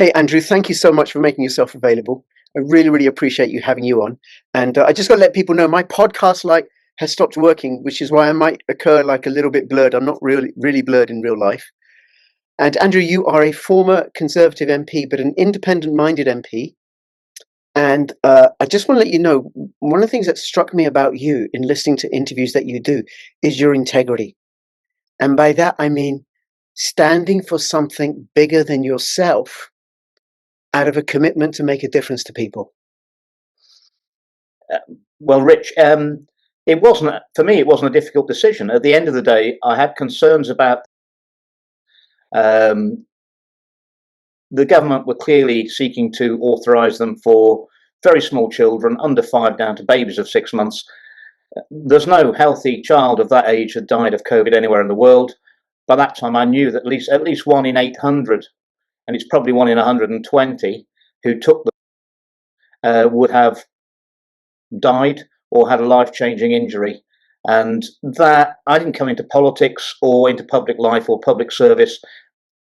Hey, Andrew, thank you so much for making yourself available. I really, really appreciate you having you on. And I just got to let people know my podcast light has stopped working, which is why I might occur like a little bit blurred. I'm not really blurred in real life. And Andrew, you are a former Conservative MP, but an independent-minded MP. And I just want to let you know, one of the things that struck me about you in listening to interviews that you do is your integrity. And by that, I mean standing for something bigger than yourself out of a commitment to make a difference to people. Well, Rich, it wasn't for me. It wasn't a difficult decision. At the end of the day, I had concerns about um, the government were clearly seeking to authorise them for very small children, under 5, down to babies of 6 months. There's no healthy child of that age had died of COVID anywhere in the world. By that time, I knew that at least 1 in 800, and it's probably 1 in 120 who took them would have died or had a life-changing injury. And that I didn't come into politics or into public life or public service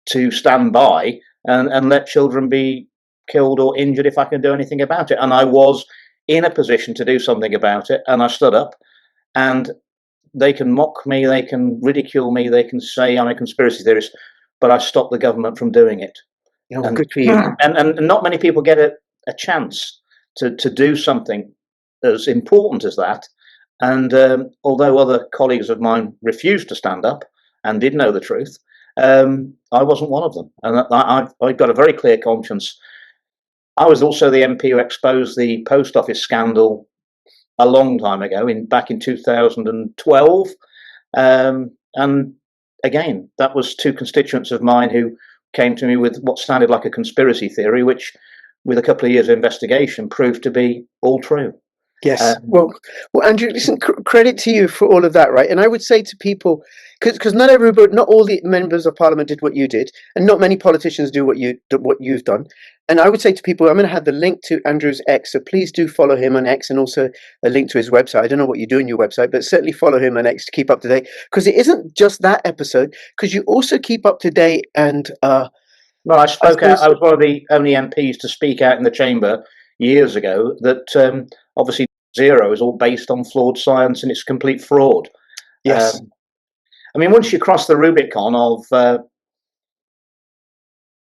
to stand by and let children be killed or injured if I can do anything about it. And I was in a position to do something about it, and I stood up. And they can mock me, they can ridicule me, they can say I'm a conspiracy theorist, but I stopped the government from doing it. Yeah, well, good for you. And not many people get a chance to do something as important as that. And although other colleagues of mine refused to stand up and did know the truth, I wasn't one of them. And I've got a very clear conscience. I was also the MP who exposed the post office scandal a long time ago, back in 2012. And again, that was 2 constituents of mine who came to me with what sounded like a conspiracy theory, which, with a couple of years of investigation, proved to be all true. Yes. Well, Andrew, listen, credit to you for all of that, right? And I would say to people, because not all the members of Parliament did what you did, and not many politicians do what you've done. And I would say to people, I'm going to have the link to Andrew's X, so please do follow him on X, and also a link to his website. I don't know what you do on your website, but certainly follow him on X to keep up to date. Because it isn't just that episode, because you also keep up to date. And well, I spoke out. I was one of the only MPs to speak out in the chamber years ago that obviously zero is all based on flawed science and it's complete fraud. Yes. I mean, once you cross the Rubicon of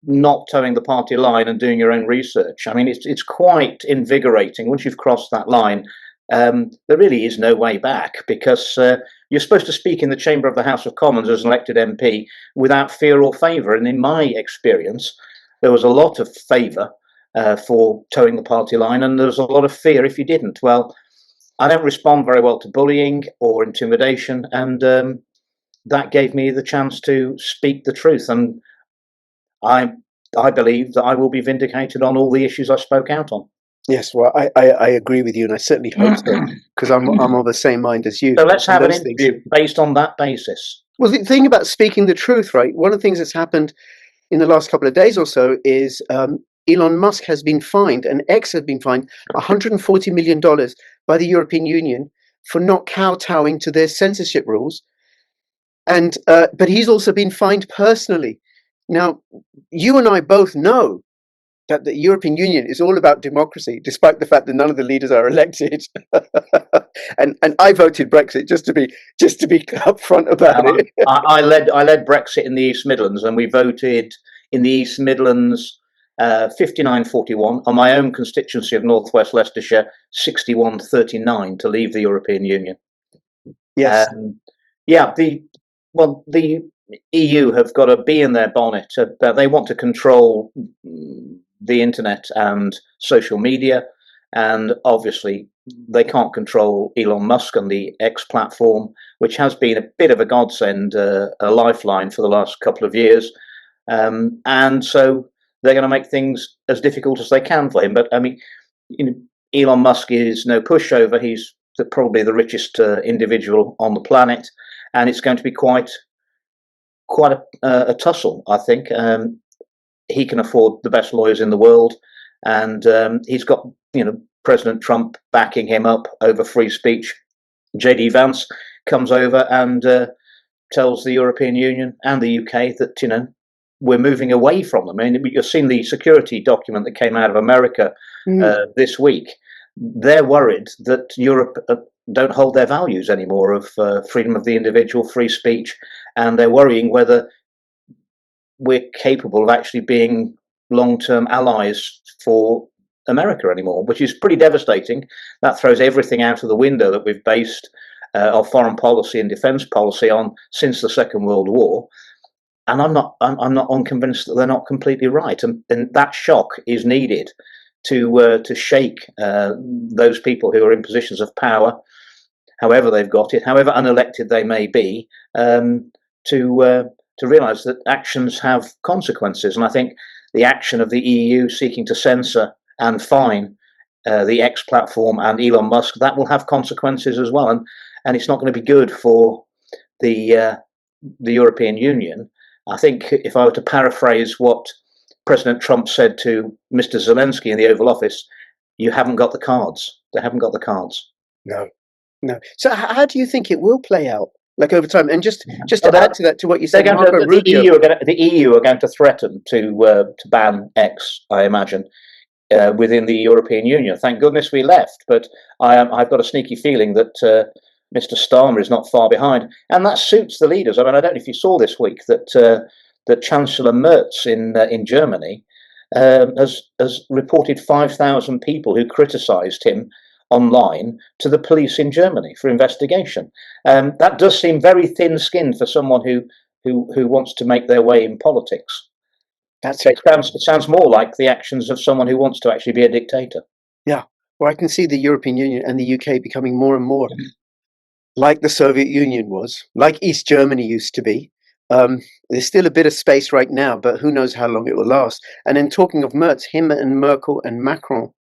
not towing the party line and doing your own research, I mean, it's quite invigorating. Once you've crossed that line, there really is no way back, because you're supposed to speak in the chamber of the House of Commons as an elected MP without fear or favour. And in my experience, there was a lot of favour for towing the party line, and there was a lot of fear if you didn't. Well, I don't respond very well to bullying or intimidation, and that gave me the chance to speak the truth. And I believe that I will be vindicated on all the issues I spoke out on. Yes, well, I agree with you, and I certainly hope so, because I'm of the same mind as you. So let's have an interview based on that basis. Well, the thing about speaking the truth, right? One of the things that's happened in the last couple of days or so is Elon Musk has been fined, and X has been fined $140 million by the European Union for not kowtowing to their censorship rules. And but he's also been fined personally. Now, you and I both know that the European Union is all about democracy, despite the fact that none of the leaders are elected. and I voted Brexit, just to be upfront about it. I led Brexit in the East Midlands, and we voted in the East Midlands 59-41, on my own constituency of North West Leicestershire 61-39 to leave the European Union. Yes. The EU have got a bee in their bonnet. They want to control the internet and social media, and obviously they can't control Elon Musk and the X platform, which has been a bit of a godsend, a lifeline for the last couple of years. And so they're going to make things as difficult as they can for him. But I mean, Elon Musk is no pushover. He's probably the richest individual on the planet, and it's going to be quite a tussle, I think. He can afford the best lawyers in the world, and he's got President Trump backing him up over free speech. JD Vance comes over and tells the European Union and the UK that we're moving away from them. I mean, you've seen the security document that came out of America this week. They're worried that Europe don't hold their values anymore of freedom of the individual, free speech, and they're worrying whether we're capable of actually being long-term allies for America anymore, which is pretty devastating. That throws everything out of the window that we've based our foreign policy and defence policy on since the Second World War. And I'm not unconvinced that they're not completely right, and that shock is needed to shake those people who are in positions of power, however they've got it, however unelected they may be, to realise that actions have consequences. And I think the action of the EU seeking to censor and fine the X platform and Elon Musk, that will have consequences as well, and it's not going to be good for the European Union. I think if I were to paraphrase what President Trump said to Mr. Zelensky in the Oval Office, you haven't got the cards. They haven't got the cards. No. So how do you think it will play out, like over time? And just to add to that, to what you said, the EU are going to threaten to ban X, I imagine, within the European Union. Thank goodness we left, but I've got a sneaky feeling that Mr. Starmer is not far behind, and that suits the leaders. I mean, I don't know if you saw this week that Chancellor Merz in Germany has reported 5,000 people who criticised him online to the police in Germany for investigation. That does seem very thin-skinned for someone who wants to make their way in politics. It sounds more like the actions of someone who wants to actually be a dictator. Yeah, well, I can see the European Union and the UK becoming more and more like the Soviet Union was, like East Germany used to be. There's still a bit of space right now, but who knows how long it will last. And then talking of Merz, him and Merkel and Macron,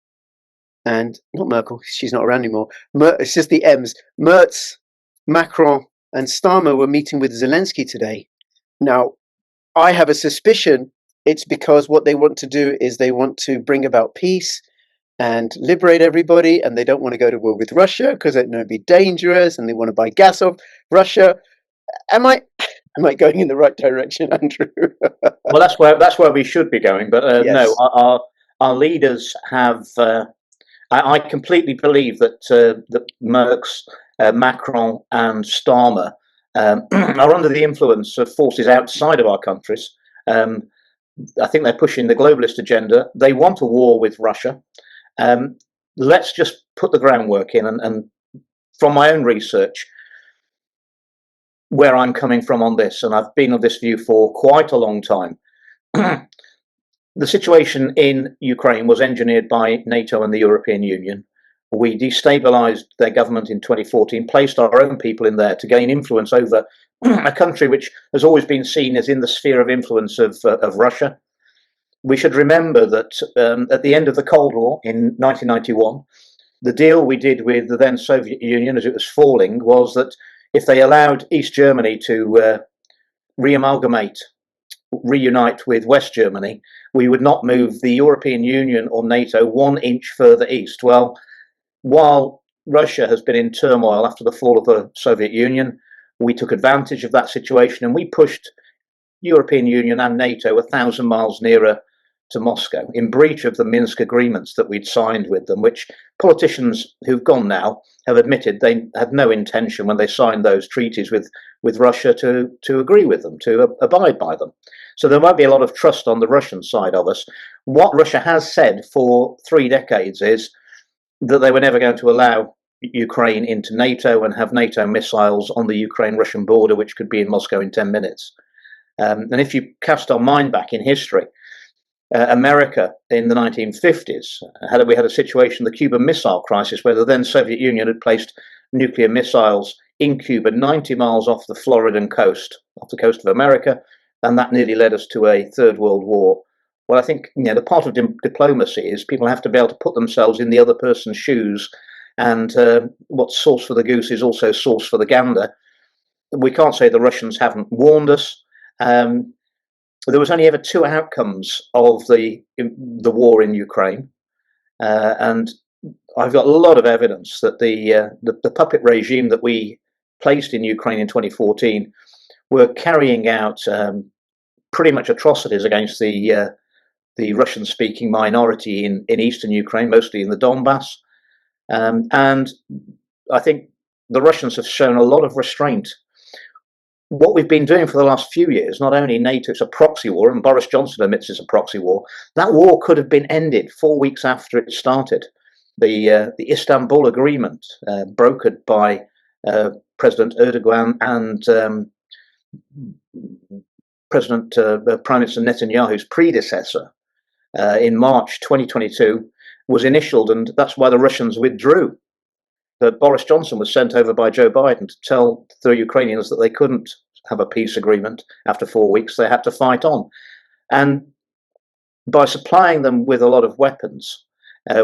and not Merkel, she's not around anymore. It's just the M's. Merz, Macron, and Starmer were meeting with Zelensky today. Now, I have a suspicion it's because what they want to do is they want to bring about peace and liberate everybody, and they don't want to go to war with Russia because it would be dangerous, and they want to buy gas off Russia. Am I going in the right direction, Andrew? Well, that's where we should be going, but yes. No, our leaders have. I completely believe that Merz, Macron, and Starmer are under the influence of forces outside of our countries. I think they're pushing the globalist agenda. They want a war with Russia. Let's just put the groundwork in, and from my own research, where I'm coming from on this, and I've been of this view for quite a long time. The situation in Ukraine was engineered by NATO and the European Union. We destabilized their government in 2014, placed our own people in there to gain influence over a country which has always been seen as in the sphere of influence of Russia. We should remember that at the end of the Cold War in 1991, the deal we did with the then Soviet Union as it was falling was that if they allowed East Germany to reunite with West Germany, we would not move the European Union or NATO 1 inch further east. Well, while Russia has been in turmoil after the fall of the Soviet Union, we took advantage of that situation and we pushed European Union and NATO 1,000 miles nearer to Moscow, in breach of the Minsk agreements that we'd signed with them, which politicians who've gone now have admitted they had no intention when they signed those treaties with Russia to agree with them, to abide by them. So there won't be a lot of trust on the Russian side of us. What Russia has said for 3 decades is that they were never going to allow Ukraine into NATO and have NATO missiles on the Ukraine-Russian border, which could be in Moscow in 10 minutes. And if you cast our mind back in history, America in the 1950s, we had a situation, the Cuban Missile Crisis, where the then Soviet Union had placed nuclear missiles in Cuba 90 miles off the Floridan coast, off the coast of America, and that nearly led us to a Third World War. Well, I think the part of diplomacy is people have to be able to put themselves in the other person's shoes, and what's sauce for the goose is also sauce for the gander. We can't say the Russians haven't warned us. There was only ever 2 outcomes of the war in Ukraine, and I've got a lot of evidence that the puppet regime that we placed in Ukraine in 2014 were carrying out pretty much atrocities against the Russian-speaking minority in eastern Ukraine, mostly in the Donbass. And I think the Russians have shown a lot of restraint. What we've been doing for the last few years, not only NATO, it's a proxy war, and Boris Johnson admits it's a proxy war. That war could have been ended 4 weeks after it started. The Istanbul Agreement, brokered by President Erdogan and Prime Minister Netanyahu's predecessor in March 2022, was initialed, and that's why the Russians withdrew. But Boris Johnson was sent over by Joe Biden to tell the Ukrainians that they couldn't have a peace agreement after 4 weeks. They had to fight on. And by supplying them with a lot of weapons,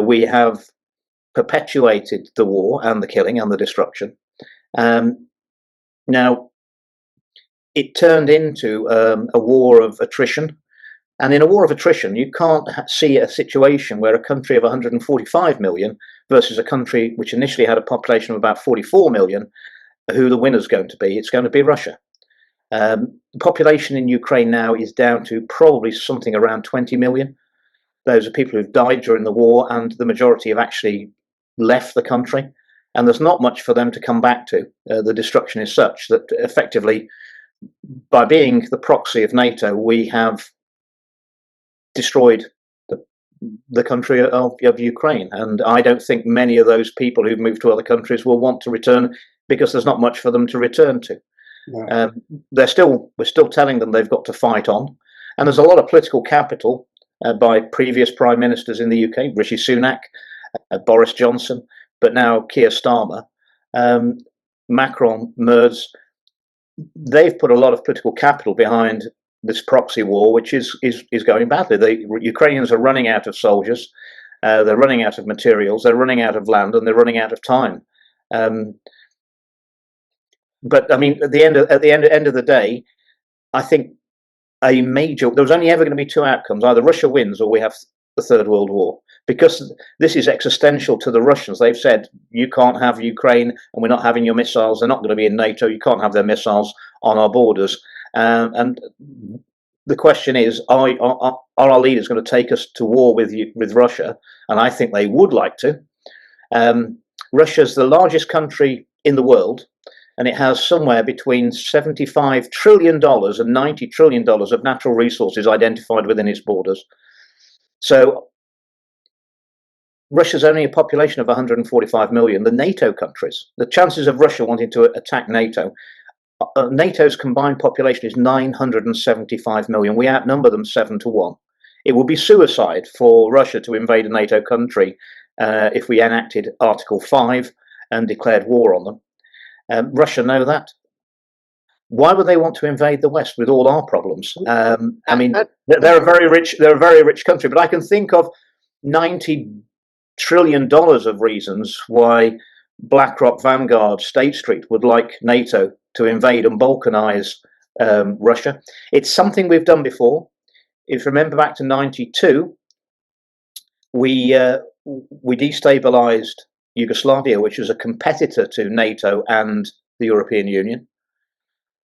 we have perpetuated the war and the killing and the destruction. Now, it turned into a war of attrition. And in a war of attrition, you can't see a situation where a country of 145 million versus a country which initially had a population of about 44 million, who the winner's going to be. It's going to be Russia. The population in Ukraine now is down to probably something around 20 million. Those are people who've died during the war, and the majority have actually left the country. And there's not much for them to come back to. The destruction is such that effectively, by being the proxy of NATO, we have destroyed the country of Ukraine. And I don't think many of those people who've moved to other countries will want to return, because there's not much for them to return to. No. We're still telling them they've got to fight on. And there's a lot of political capital by previous prime ministers in the UK, Rishi Sunak, Boris Johnson, but now Keir Starmer, Macron, Merz. They've put a lot of political capital behind this proxy war, which is going badly. The Ukrainians are running out of soldiers, they're running out of materials, they're running out of land, and they're running out of time. But I mean, at the end of the day, I think there was only ever going to be two outcomes: either Russia wins or we have the Third World War. Because this is existential to the Russians. They've said, you can't have Ukraine, and we're not having your missiles. They're not going to be in NATO. You can't have their missiles on our borders. And the question is, are our leaders going to take us to war with Russia? And I think they would like to. Russia's the largest country in the world, and it has somewhere between $75 trillion and $90 trillion of natural resources identified within its borders. So Russia's only a population of 145 million. The NATO countries, the chances of Russia wanting to attack NATO, NATO's combined population is 975 million. We outnumber them 7-1. It would be suicide for Russia to invade a NATO country if we enacted Article 5 and declared war on them. Russia know that. Why would they want to invade the West with all our problems? I mean, they're a very rich country, but I can think of $90 trillion of reasons why BlackRock, Vanguard, State Street would like NATO to invade and balkanize Russia. It's something we've done before. If you remember back to '92, we destabilized Yugoslavia, which was a competitor to NATO and the European Union.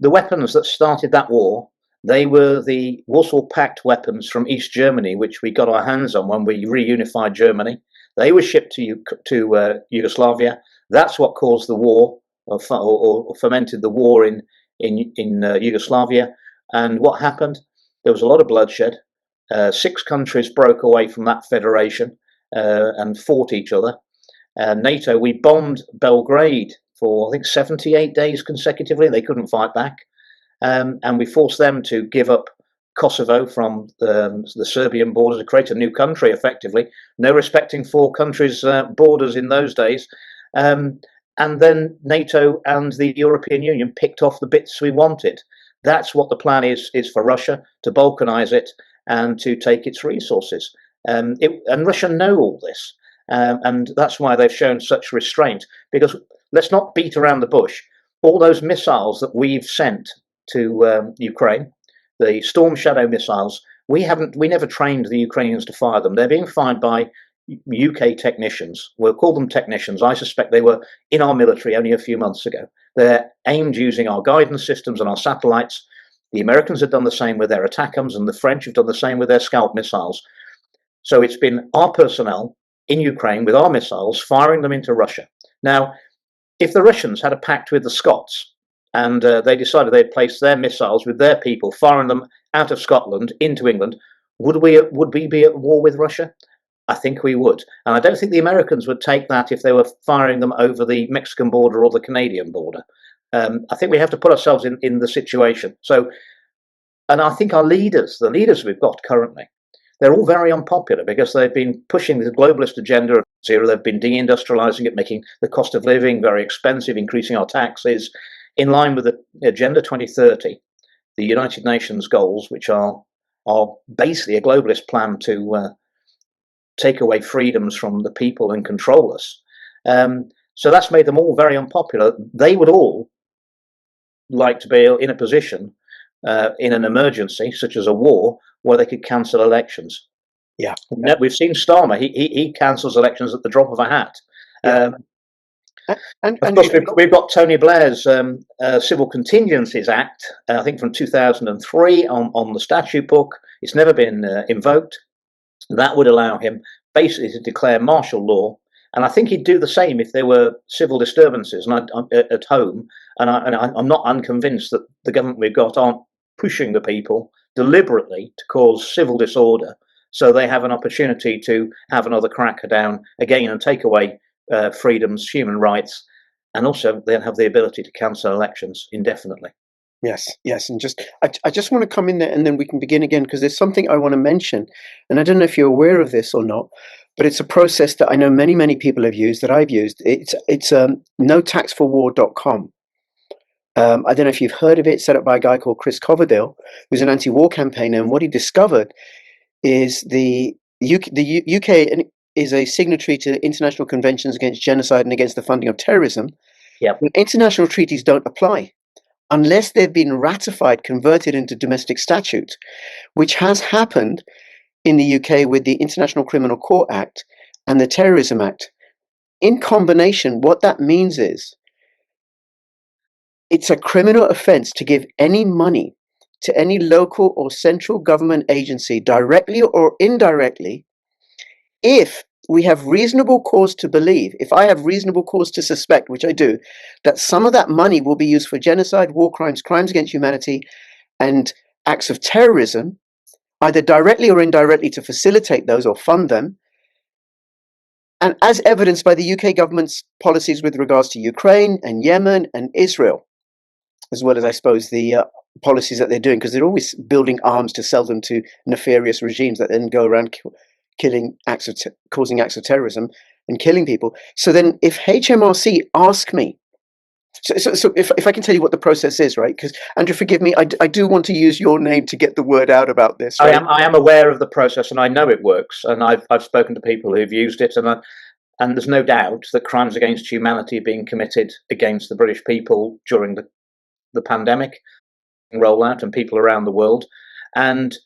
The weapons that started that war, they were the Warsaw Pact weapons from East Germany, which we got our hands on when we reunified Germany. They were shipped to Yugoslavia. That's what caused the war, or fomented the war in Yugoslavia. And what happened? There was a lot of bloodshed. 6 countries broke away from that federation and fought each other. NATO, we bombed Belgrade for, I think, 78 days consecutively. They couldn't fight back. And we forced them to give up Kosovo from the Serbian borders, to create a new country, effectively. No respecting 4 countries' borders in those days. And then NATO and the European Union picked off the bits we wanted. That's what the plan is for Russia, to balkanize it and to take its resources. And Russia know all this. And that's why they've shown such restraint. Because let's not beat around the bush. All those missiles that we've sent to Ukraine, the Storm Shadow missiles, we never trained the Ukrainians to fire them. They're being fired by UK technicians. We'll call them technicians. I suspect they were in our military only a few months ago. They're aimed using our guidance systems and our satellites, The Americans have done the same with their ATACMS, and the French have done the same with their Scalp missiles. So it's been our personnel in Ukraine with our missiles firing them into Russia. Now, if the Russians had a pact with the Scots and they decided they'd place their missiles with their people, firing them out of Scotland into England, would we be at war with Russia? I think we would. And I don't think the Americans would take that if they were firing them over the Mexican border or the Canadian border. I think we have to put ourselves in the situation. So, and I think our leaders, the leaders we've got currently, they're all very unpopular because they've been pushing the globalist agenda of zero. They've been deindustrializing it, making the cost of living very expensive, increasing our taxes, in line with the Agenda 2030, the United Nations goals, which are basically a globalist plan to take away freedoms from the people and control us. So that's made them all very unpopular. They would all like to be in a position in an emergency, such as a war, where they could cancel elections. Yeah, we've seen Starmer. He cancels elections at the drop of a hat. Yeah. Of course, we've got Tony Blair's Civil Contingencies Act, I think from 2003, on the statute book. It's never been invoked. That would allow him basically to declare martial law. And I think he'd do the same if there were civil disturbances at home. And I'm not unconvinced that the government we've got aren't pushing the people deliberately to cause civil disorder, so they have an opportunity to have another crackdown again and take away freedoms, human rights, and also they'll have the ability to cancel elections indefinitely. Yes, and I just want to come in there and then we can begin again, because there's something I want to mention, and I don't know if you're aware of this or not, but it's a process that I know many people have used, that I've used. It's notaxforwar.com. I don't know if you've heard of it, set up by a guy called Chris Coverdale, who's an anti-war campaigner, and what he discovered is the UK is a signatory to international conventions against genocide and against the funding of terrorism. Yep. International treaties don't apply unless they've been ratified, converted into domestic statute, which has happened in the UK with the International Criminal Court Act and the Terrorism Act. In combination, what that means is it's a criminal offence to give any money to any local or central government agency, directly or indirectly, if we have reasonable cause to believe, if I have reasonable cause to suspect, which I do, that some of that money will be used for genocide, war crimes, crimes against humanity, and acts of terrorism, either directly or indirectly to facilitate those or fund them. And as evidenced by the UK government's policies with regards to Ukraine and Yemen and Israel, as well as, I suppose, the policies that they're doing, because they're always building arms to sell them to nefarious regimes that then go around causing acts of terrorism and killing people. So then if HMRC ask me, so if I can tell you what the process is, right? Because, Andrew, forgive me, I do want to use your name to get the word out about this. Right? I am aware of the process, and I know it works, and I've spoken to people who've used it, and there's no doubt that crimes against humanity are being committed against the British people during the pandemic rollout, and people around the world. And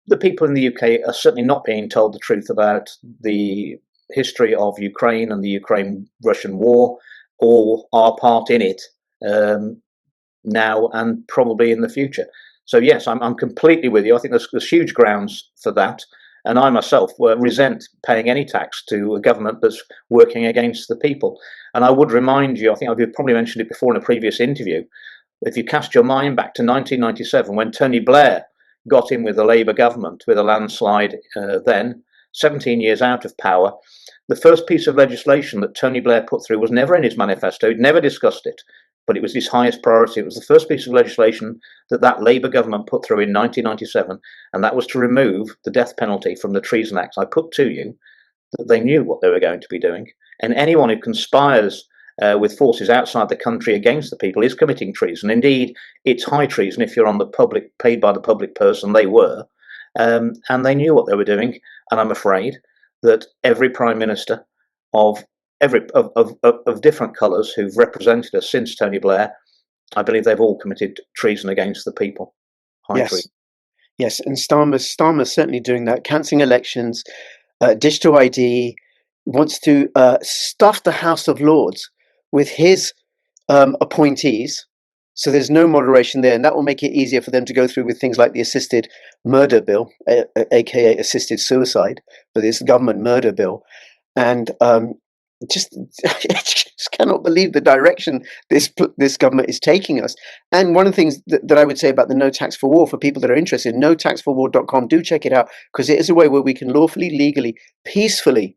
the people in the UK are certainly not being told the truth about the history of Ukraine and the Ukraine-Russian war, or our part in it now and probably in the future. So yes, I'm completely with you. I think there's huge grounds for that. And I myself resent paying any tax to a government that's working against the people. And I would remind you, I think I've probably mentioned it before in a previous interview, if you cast your mind back to 1997, when Tony Blair got in with the Labour government with a landslide then, 17 years out of power, the first piece of legislation that Tony Blair put through was never in his manifesto. He'd never discussed it, but it was his highest priority. It was the first piece of legislation that Labour government put through in 1997, and that was to remove the death penalty from the Treason Act. I put to you that they knew what they were going to be doing, and anyone who conspires with forces outside the country against the people is committing treason. Indeed, it's high treason if you're on the public, paid by the public person. They were, and they knew what they were doing. And I'm afraid that every prime minister of different colours who've represented us since Tony Blair, I believe they've all committed treason against the people. High treason. Yes, and Starmer's certainly doing that, cancelling elections, digital ID, wants to stuff the House of Lords with his appointees, So there's no moderation there, and that will make it easier for them to go through with things like the assisted murder bill, aka assisted suicide, but this government murder bill. And just, I just cannot believe the direction this government is taking us. And one of the things that I would say about the No Tax for War, for people that are interested, notaxforwar.com, do check it out, because it is a way where we can lawfully, legally, peacefully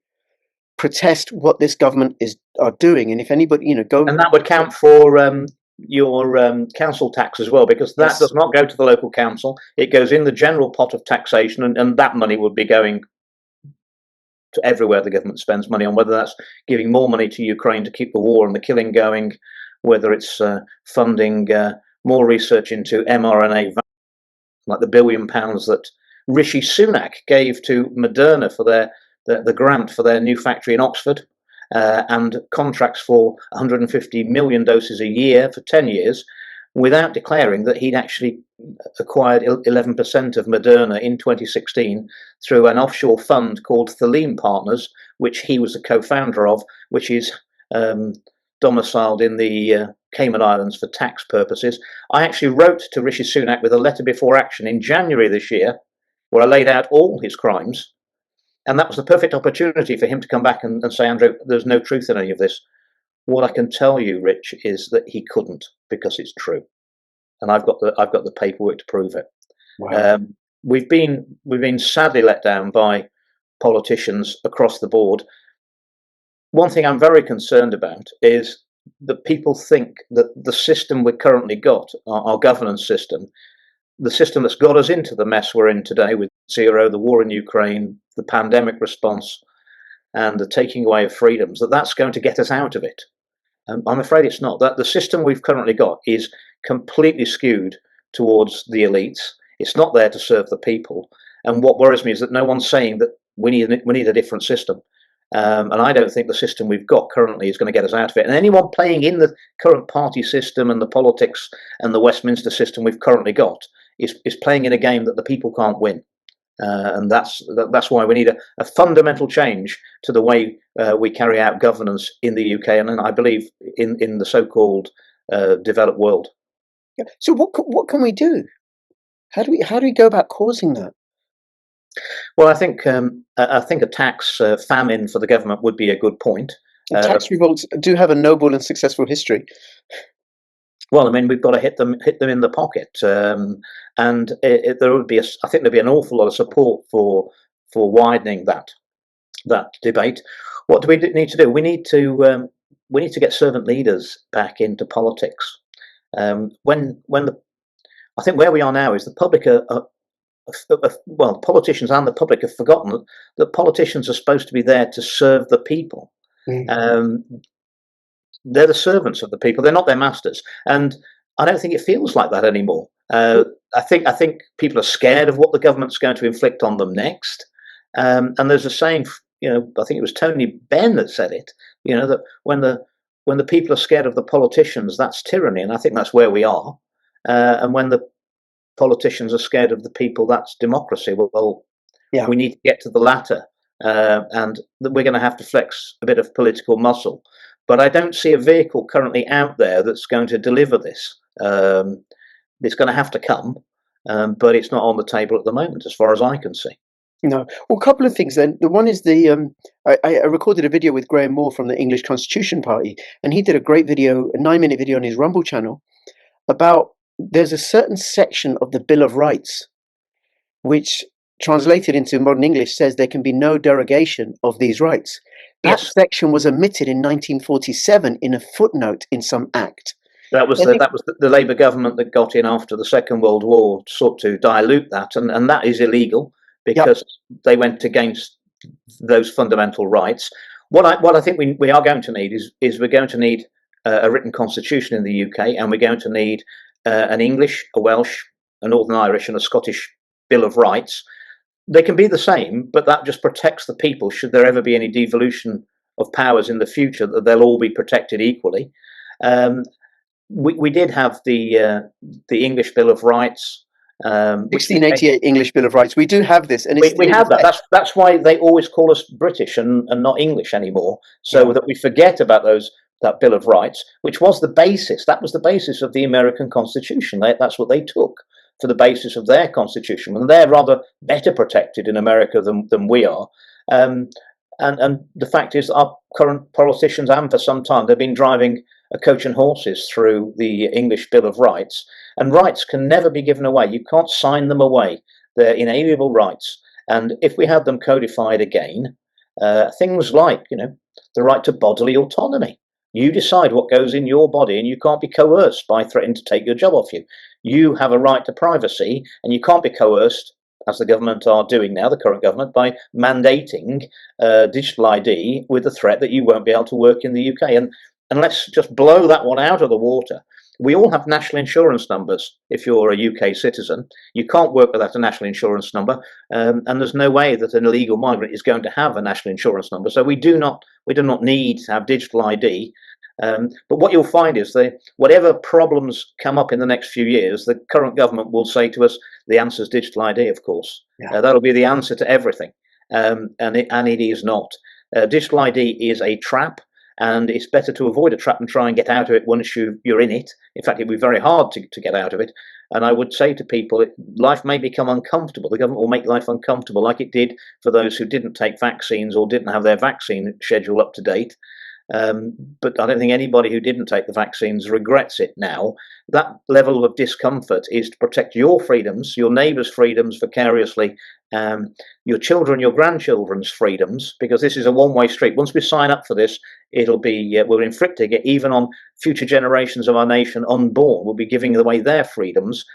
protest what this government are doing. And if anybody, go. And that would count for your council tax as well, because that Yes. does not go to the local council. It goes in the general pot of taxation, and that money would be going to everywhere the government spends money on, whether that's giving more money to Ukraine to keep the war and the killing going, whether it's funding more research into mRNA, like the £1 billion that Rishi Sunak gave to Moderna for the grant for their new factory in Oxford, and contracts for 150 million doses a year for 10 years, without declaring that he'd actually acquired 11% of Moderna in 2016 through an offshore fund called Theleme Partners, which he was a co-founder of, which is domiciled in the Cayman Islands for tax purposes. I actually wrote to Rishi Sunak with a letter before action in January this year, where I laid out all his crimes. And that was the perfect opportunity for him to come back and say, Andrew, there's no truth in any of this. What I can tell you, Rich, is that he couldn't, because it's true, and I've got the paperwork to prove it. Wow. We've been sadly let down by politicians across the board. One thing I'm very concerned about is that people think that the system we've currently got, our governance system, the system that's got us into the mess we're in today with zero, the war in Ukraine, the pandemic response, and the taking away of freedoms, that's going to get us out of it. I'm afraid it's not. That the system we've currently got is completely skewed towards the elites. It's not there to serve the people. And what worries me is that no one's saying that we need a different system. And I don't think the system we've got currently is going to get us out of it. And anyone playing in the current party system and the politics and the Westminster system we've currently got is playing in a game that the people can't win. And that's why we need a fundamental change to the way we carry out governance in the UK, and I believe in the so-called developed world. Yeah. So what can we do? How do we go about causing that? Well, I think a tax famine for the government would be a good point. Tax revolts do have a noble and successful history. Well, I mean, we've got to hit them in the pocket, and there would be I think there'd be an awful lot of support for widening that debate. What do we need to do? We need to get servant leaders back into politics. I think where we are now is the public well, politicians and the public have forgotten that politicians are supposed to be there to serve the people. They're the servants of the people. They're not their masters, and I don't think it feels like that anymore. I think people are scared of what the government's going to inflict on them next. And there's a saying, I think it was Tony Benn that said it. That when the people are scared of the politicians, that's tyranny, and I think that's where we are. And when the politicians are scared of the people, that's democracy. Well, yeah. We need to get to the latter, and we're going to have to flex a bit of political muscle. But I don't see a vehicle currently out there that's going to deliver this. It's going to have to come, but it's not on the table at the moment, as far as I can see. No. Well, a couple of things then. The one is I recorded a video with Graham Moore from the English Constitution Party, and he did a great video, a 9-minute video on his Rumble channel, about there's a certain section of the Bill of Rights, which translated into modern English says there can be no derogation of these rights. That section was omitted in 1947 in a footnote in some act. That was the Labour government that got in after the Second World War, sought to dilute that, and that is illegal because they went against those fundamental rights. What I think we are going to need is we're going to need a written constitution in the UK, and we're going to need an English, a Welsh, a Northern Irish, and a Scottish Bill of Rights. They can be the same, but that just protects the people should there ever be any devolution of powers in the future, that they'll all be protected equally. We did have the English Bill of Rights. 1688 English Bill of Rights. We do have this, and we have that. That's why they always call us British and not English anymore, so that we forget about those that Bill of Rights, which was the basis. That was the basis of the American Constitution. That's what they took for the basis of their constitution, and they're rather better protected in America than we are. And the fact is, our current politicians, and for some time, they've been driving a coach and horses through the English Bill of Rights, and rights can never be given away. You can't sign them away. They're inalienable rights. And if we had them codified again, things like, the right to bodily autonomy. You decide what goes in your body, and you can't be coerced by threatening to take your job off you. You have a right to privacy, and you can't be coerced, as the government are doing now, the current government, by mandating digital ID with the threat that you won't be able to work in the UK. And let's just blow that one out of the water. We all have national insurance numbers. If you're a UK citizen, you can't work without a national insurance number, and there's no way that an illegal migrant is going to have a national insurance number. So we do not need to have digital ID. But what you'll find is that whatever problems come up in the next few years, the current government will say to us, the answer is digital ID, of course. Yeah. That'll be the answer to everything, and it is not. Digital ID is a trap. And it's better to avoid a trap and try and get out of it once you're in it. In fact, it'd be very hard to get out of it. And I would say to people, life may become uncomfortable. The government will make life uncomfortable, like it did for those who didn't take vaccines or didn't have their vaccine schedule up to date. But I don't think anybody who didn't take the vaccines regrets it now. That level of discomfort is to protect your freedoms, your neighbours' freedoms vicariously, your children, your grandchildren's freedoms, because this is a one-way street. Once we sign up for this, it'll be we're inflicting it even on future generations of our nation unborn. We'll be giving away their freedoms,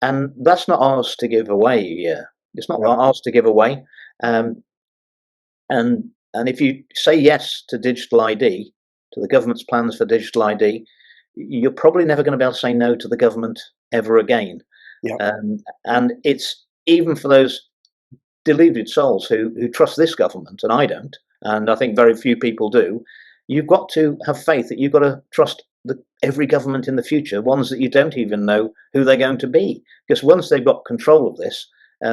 and that's not ours to give away. It's not ours to give away. And if you say yes to digital ID, to the government's plans for digital ID, you're probably never going to be able to say no to the government ever again. Yeah. And it's even for those deluded souls who trust this government, and I don't, and I think very few people do. You've got to have faith that you've got to trust every government in the future, ones that you don't even know who they're going to be, because once they've got control of this,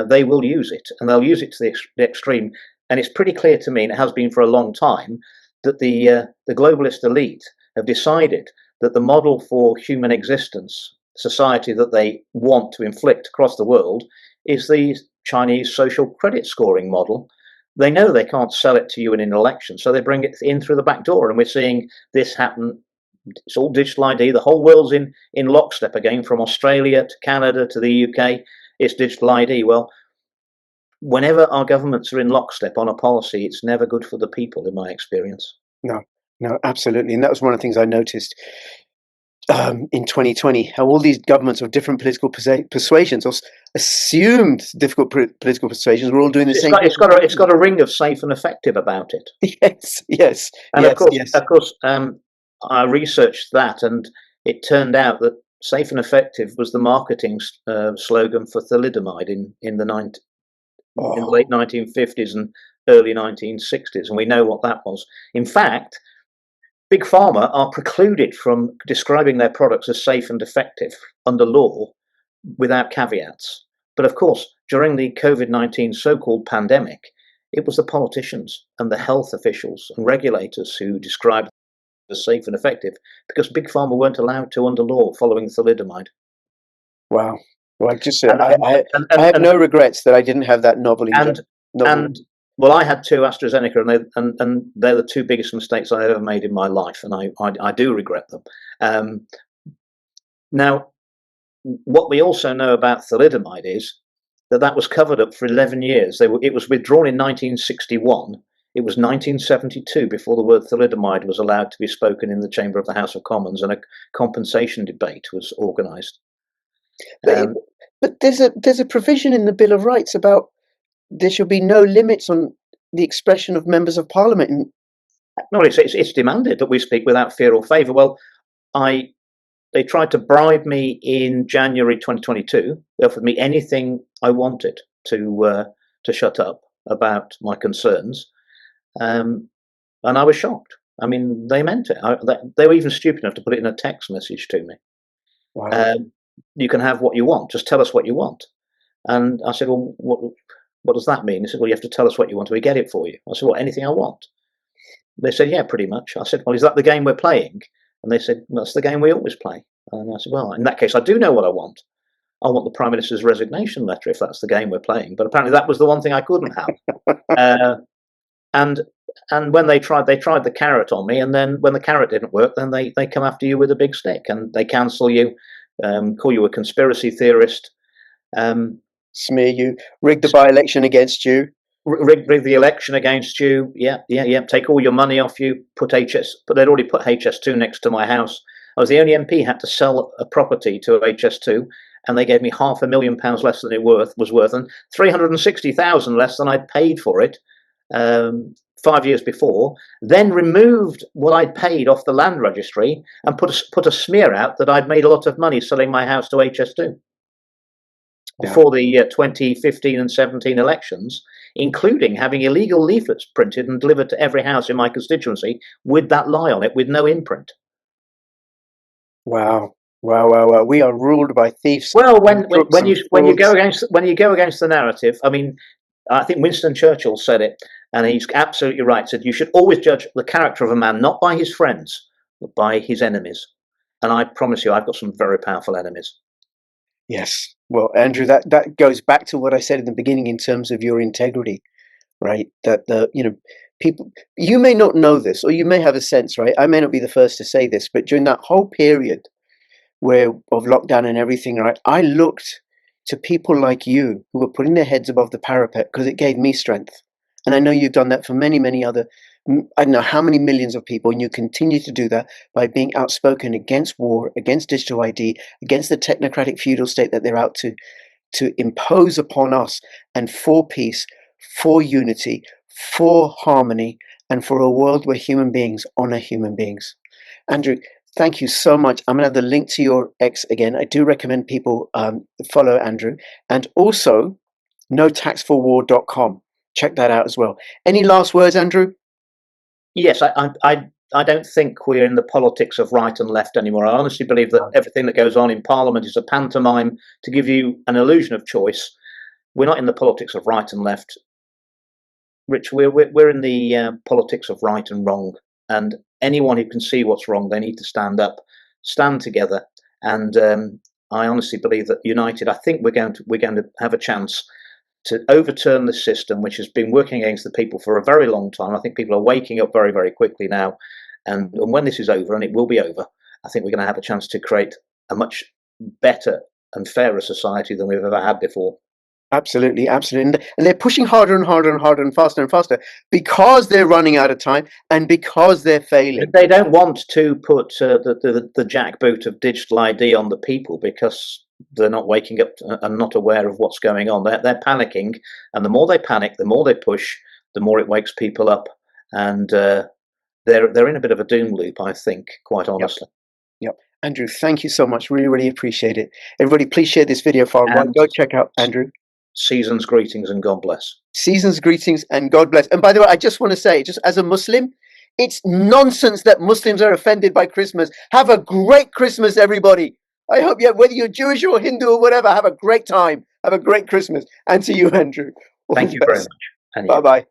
they will use it, and they'll use it to the extreme. And it's pretty clear to me, and it has been for a long time, that the globalist elite have decided that the model for human existence, society that they want to inflict across the world, is the Chinese social credit scoring model. They know they can't sell it to you in an election, so they bring it in through the back door, and we're seeing this happen. It's all digital ID. The whole world's in lockstep again, from Australia to Canada to the UK. It's digital ID. Well, whenever our governments are in lockstep on a policy, it's never good for the people, in my experience. No, absolutely. And that was one of the things I noticed in 2020, how all these governments of different political persuasions, or assumed difficult political persuasions, were all doing the same. It's got a ring of safe and effective about it. Yes. And of course, I researched that, and it turned out that safe and effective was the marketing slogan for thalidomide in the late 1950s and early 1960s, and we know what that was. In fact, Big Pharma are precluded from describing their products as safe and effective under law without caveats. But of course, during the COVID-19 so-called pandemic, it was the politicians and the health officials and regulators who described it as safe and effective, because Big Pharma weren't allowed to under law following thalidomide. Wow. Well, I have no regrets that I didn't have that novel. Well, I had 2 AstraZeneca, and they're the 2 biggest mistakes I ever made in my life, and I do regret them. Now, what we also know about thalidomide is that was covered up for 11 years. It was withdrawn in 1961. It was 1972 before the word thalidomide was allowed to be spoken in the chamber of the House of Commons, and a compensation debate was organised. But there's a provision in the Bill of Rights about there should be no limits on the expression of members of Parliament. No, it's demanded that we speak without fear or favour. Well, they tried to bribe me in January 2022. They offered me anything I wanted to shut up about my concerns, and I was shocked. I mean, they meant it. They were even stupid enough to put it in a text message to me. Wow. You can have what you want. Just tell us what you want. And I said, well, what does that mean? He said, well, you have to tell us what you want, and we get it for you. I said, well, anything I want. They said, yeah, pretty much. I said, well, is that the game we're playing? And they said, well, that's the game we always play. And I said, well, in that case, I do know what I want. I want the Prime Minister's resignation letter if that's the game we're playing. But apparently that was the one thing I couldn't have. And when they tried the carrot on me, and then when the carrot didn't work, then they come after you with a big stick, and they cancel you, call you a conspiracy theorist, smear you, rig the by-election against you. Rig the election against you. Yeah. Take all your money off you. But they'd already put HS2 next to my house. I was the only MP had to sell a property to HS2, and they gave me £500,000 less than it was worth, and 360,000 less than I'd paid for it 5 years before. Then removed what I'd paid off the land registry and put a smear out that I'd made a lot of money selling my house to HS2 before the 2015 and 17 elections, including having illegal leaflets printed and delivered to every house in my constituency with that lie on it, with no imprint. Wow. We are ruled by thieves. Well, when you go against the narrative, I mean, I think Winston Churchill said it, and he's absolutely right. Said you should always judge the character of a man not by his friends, but by his enemies. And I promise you, I've got some very powerful enemies. Yes. Well, Andrew, that goes back to what I said in the beginning in terms of your integrity, right? That people, you may not know this, or you may have a sense, right? I may not be the first to say this, but during that whole period of lockdown and everything, right, I looked to people like you who were putting their heads above the parapet because it gave me strength. And I know you've done that for many, many other, I don't know how many millions of people, and you continue to do that by being outspoken against war, against digital ID, against the technocratic feudal state that they're out to impose upon us, and for peace, for unity, for harmony, and for a world where human beings honor human beings. Andrew, thank you so much. I'm going to have the link to your X again. I do recommend people follow Andrew, and also notaxforwar.com. Check that out as well. Any last words, Andrew? Yes, I don't think we're in the politics of right and left anymore. I honestly believe that everything that goes on in Parliament is a pantomime to give you an illusion of choice. We're not in the politics of right and left. Rich, we're in the politics of right and wrong. And anyone who can see what's wrong, they need to stand up, stand together. And I honestly believe that united, I think we're going to have a chance to overturn the system, which has been working against the people for a very long time. I think people are waking up very, very quickly now. And when this is over, and it will be over, I think we're going to have a chance to create a much better and fairer society than we've ever had before. Absolutely. And they're pushing harder and harder and harder and faster because they're running out of time and because they're failing. They don't want to put the jackboot of digital ID on the people because they're not waking up and not aware of what's going on. They're panicking, and the more they panic, the more they push, the more it wakes people up, and they're in a bit of a doom loop, I think, quite honestly. Yep. Andrew, thank you so much. Really, really appreciate it. Everybody, please share this video far and wide. Go check out Andrew. Season's greetings and God bless. Season's greetings and God bless. And by the way, I just want to say, just as a Muslim, it's nonsense that Muslims are offended by Christmas. Have a great Christmas, everybody. I hope, whether you're Jewish or Hindu or whatever, have a great time. Have a great Christmas. And to you, Andrew. Thank you very much. Bye-bye.